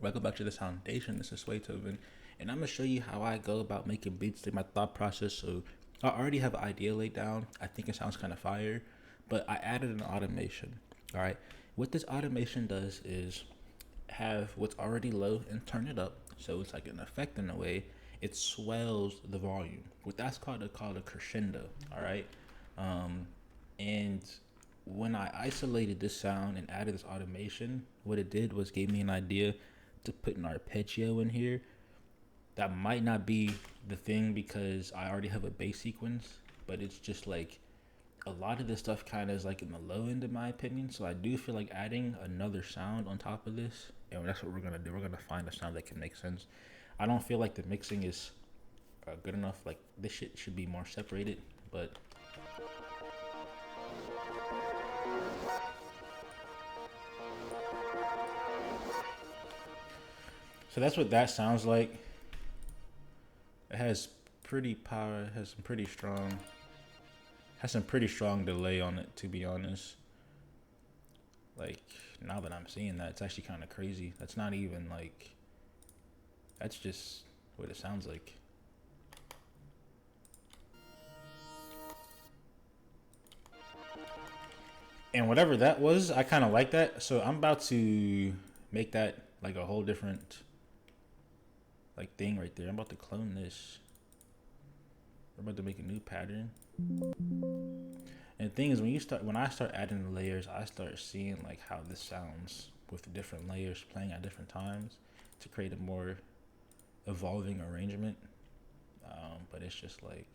Welcome back to the foundation. This is Swaythoven, and I'm gonna show you how I go about making beats. Through my thought process. So I already have an idea laid down. I think it sounds kind of fire, but I added an automation. All right, what this automation does is have what's already low and turn it up, so it's like an effect in a way. It swells the volume. What that's called a crescendo. All right, and when I isolated this sound and added this automation, what it did was gave me an idea to put an arpeggio in here. That might not be the thing because I already have a bass sequence, but it's just like a lot of this stuff kind of is like in the low end in my opinion. So I do feel like adding another sound on top of this, and that's what we're gonna do. We're gonna find a sound that can make sense. I don't feel like the mixing is good enough. Like this shit should be more separated, but so that's what that sounds like. It has pretty power. It has some pretty strong. Has some pretty strong delay on it, to be honest. Like now that I'm seeing that, it's actually kind of crazy. That's not even like. That's just what it sounds like. And whatever that was, I kind of like that. So I'm about to make that like a whole different like thing right there. I'm about to clone this. We're about to make a new pattern. And the thing is, when I start adding the layers, I start seeing like how this sounds with the different layers playing at different times to create a more evolving arrangement. But it's just like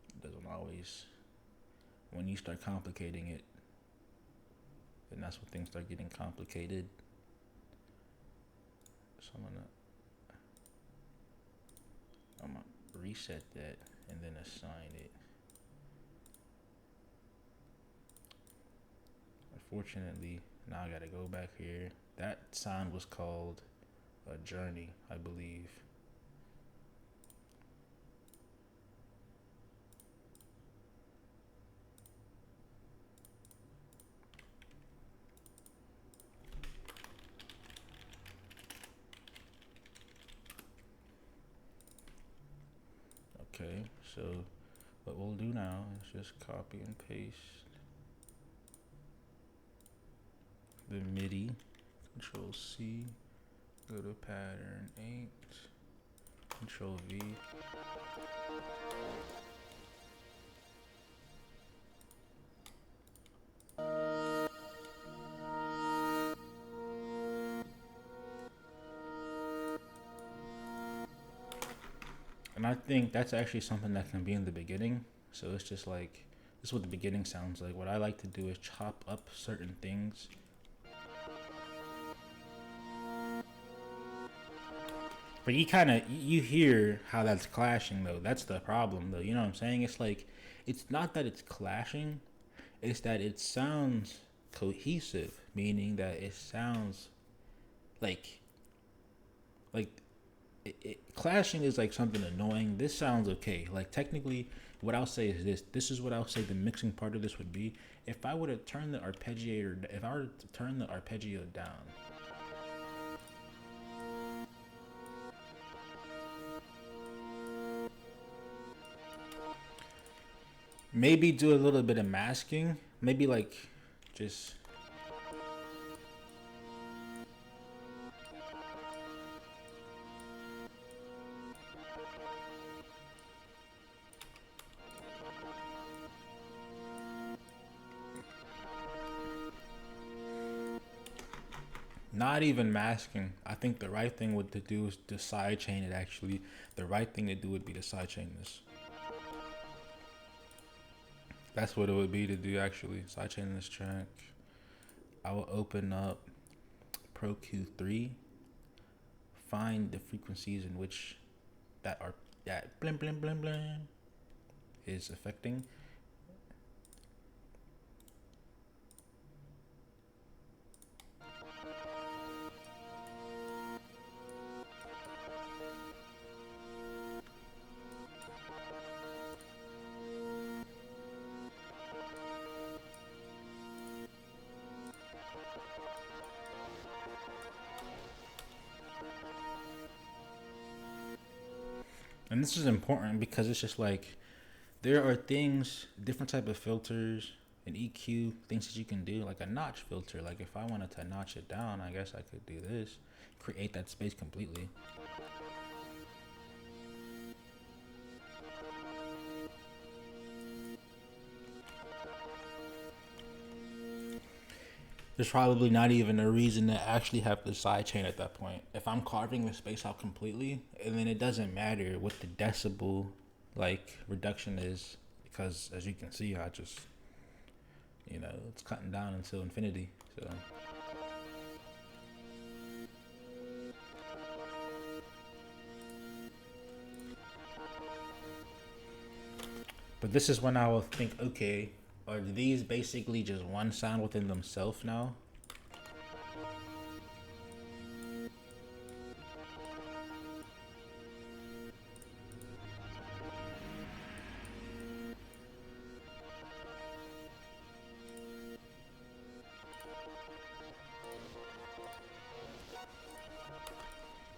it doesn't always. When you start complicating it, then that's when things start getting complicated. So I'm gonna reset that and then assign it. Unfortunately, now I gotta go back here. That sound was called a journey, I believe. Okay, so what we'll do now is just copy and paste the MIDI, Control C, go to pattern 8, Control V. And I think that's actually something that can be in the beginning. So it's just like, this is what the beginning sounds like. What I like to do is chop up certain things. But you hear how that's clashing though. That's the problem though. You know what I'm saying? It's like, it's not that it's clashing, it's that it sounds cohesive, meaning that it sounds like, like clashing is like something annoying. This sounds okay. Like technically, what I'll say is this. This is what I'll say the mixing part of this would be. If I were to turn the arpeggiator, if I were to turn the arpeggio down, maybe do a little bit of masking. Maybe like just not even masking. I think the right thing would to do is to sidechain it. Actually, the right thing to do would be to sidechain this. That's what it would be to do actually. Sidechain this track. I will open up Pro Q3, find the frequencies in which that blim blim blim blim is affecting. And this is important because it's just like there are things, different type of filters and EQ things that you can do, like a notch filter. Like if I wanted to notch it down, I guess I could do this, create that space completely. There's probably not even a reason to actually have the sidechain at that point. If I'm carving the space out completely, and then it doesn't matter what the decibel like reduction is, because as you can see, I just it's cutting down until infinity. So but this is when I will think, okay, are these basically just one sound within themselves now?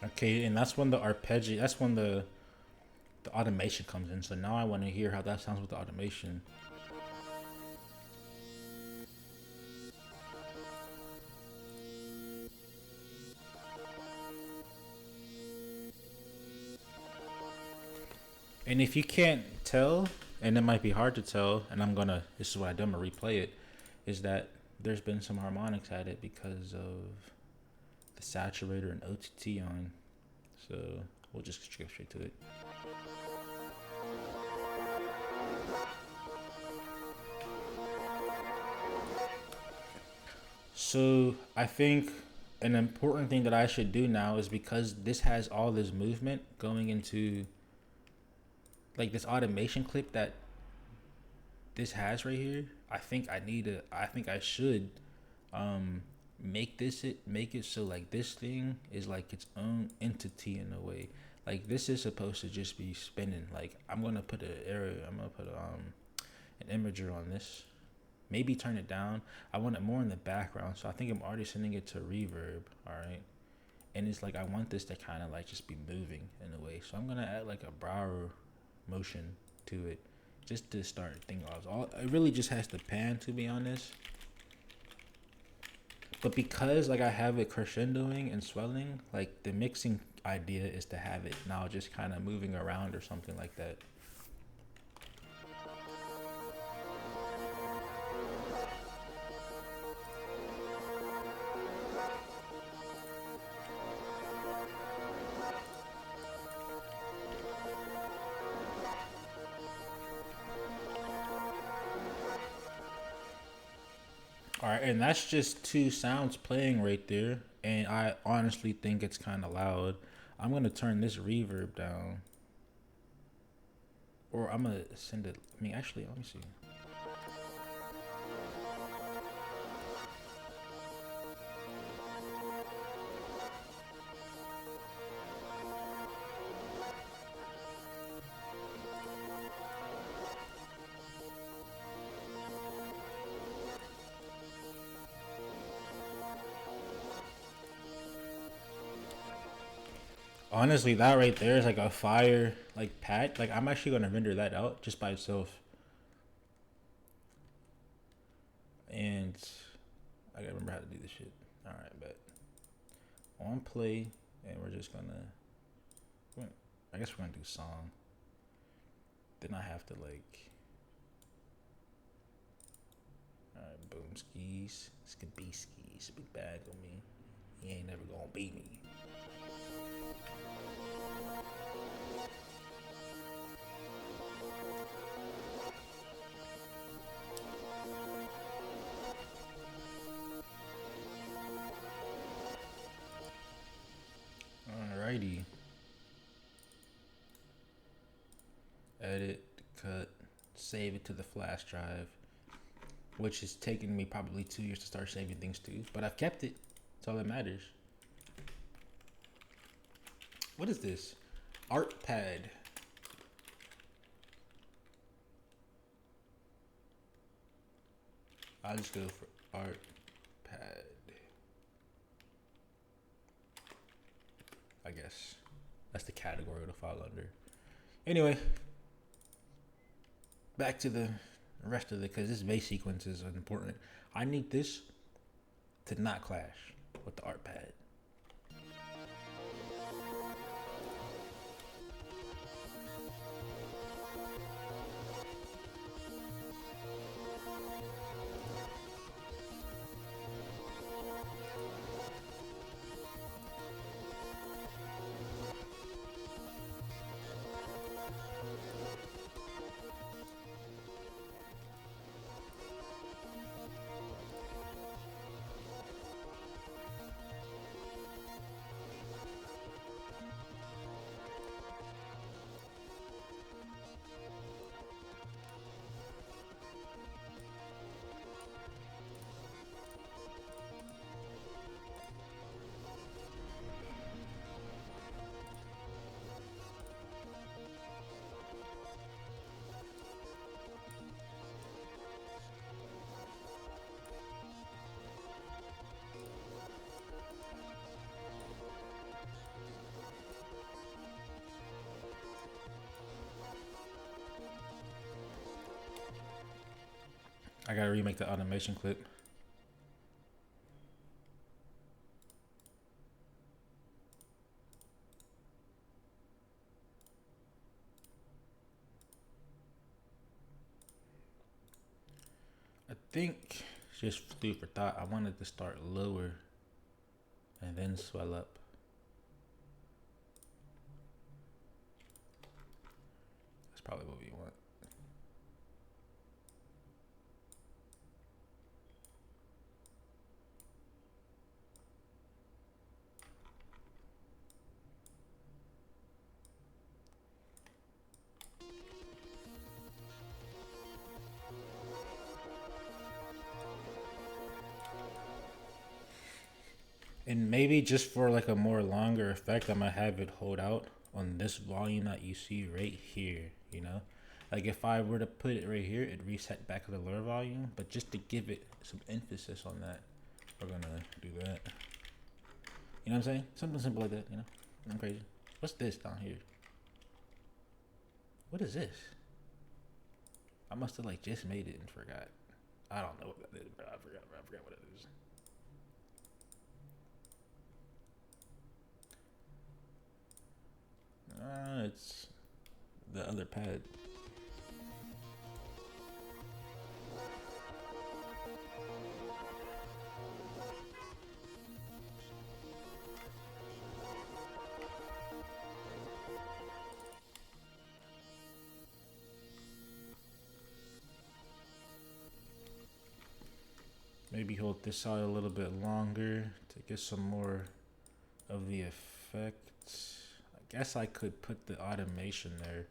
Okay, and that's when the arpeggio, that's when the automation comes in. So now I want to hear how that sounds with the automation. And if you can't tell, and it might be hard to tell, and this is what I do, I'm gonna replay it, is that there's been some harmonics added because of the saturator and OTT on. So we'll just skip straight to it. So I think an important thing that I should do now is because this has all this movement going into like this automation clip that this has right here. I think I should um make it so like this thing is like its own entity in a way. Like this is supposed to just be spinning. Like I'm gonna put an imager on this. Maybe turn it down. I want it more in the background, so I think I'm already sending it to reverb. All right, and it's like I want this to kind of like just be moving in a way. So I'm gonna add like a brow motion to it, just to start things off. It really just has to pan, to be honest. But because like I have it crescendoing and swelling, like the mixing idea is to have it now just kind of moving around or something like that. All right, and that's just two sounds playing right there, and I honestly think it's kind of loud. I'm gonna turn this reverb down, or I'm gonna send it. I mean, actually, let me see. Honestly, that right there is like a fire like pad. Like I'm actually gonna render that out just by itself, and I gotta remember how to do this shit. All right, but on play, and we're just gonna. I guess we're gonna do song. Then I have to like. All right, boom skis, skibby skis, big bag on me. He ain't never gonna beat me. Alrighty. Edit, cut, save it to the flash drive, which is taking me probably 2 years to start saving things to, but I've kept it. That's all that matters. What is this? Art pad. I'll just go for art pad. I guess that's the category to fall under. Anyway, back to the rest of it, because this base sequence is important. I need this to not clash with the art pad. I gotta remake the automation clip. I think, just food for thought, I wanted to start lower and then swell up. That's probably what we want. And maybe just for like a more longer effect, I'm gonna have it hold out on this volume that you see right here, you know? Like if I were to put it right here, it'd reset back to the lower volume, but just to give it some emphasis on that, we're gonna do that. You know what I'm saying? Something simple like that, you know? I'm crazy. What's this down here? What is this? I must have like just made it and forgot. I don't know what that is, bro. I forgot what it is. It's the other pad. Maybe hold this out a little bit longer to get some more of the effects. I guess I could put the automation there.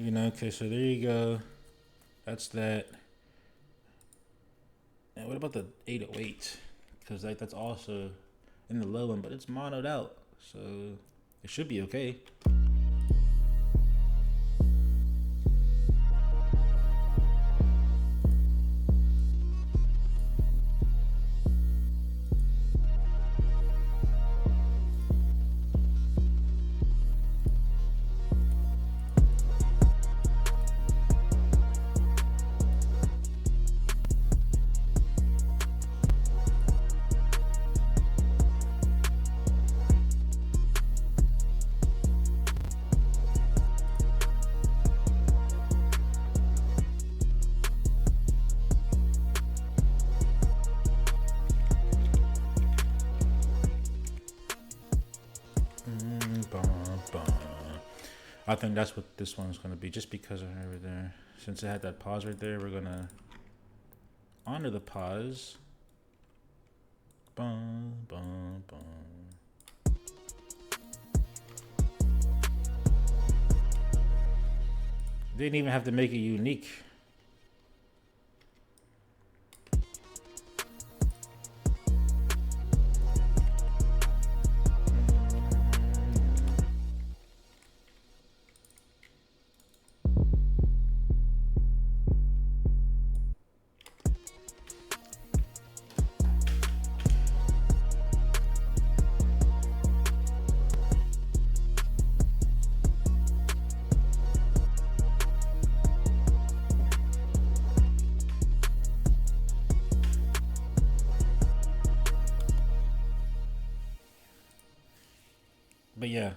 You know, okay, so there you go. That's that. And what about the 808? Because like that's also in the low one, but it's monoed out, so it should be okay. I think that's what this one's gonna be, just because of over there. Since it had that pause right there, we're gonna honor the pause. Bum, bum, bum. Didn't even have to make it unique. But yeah,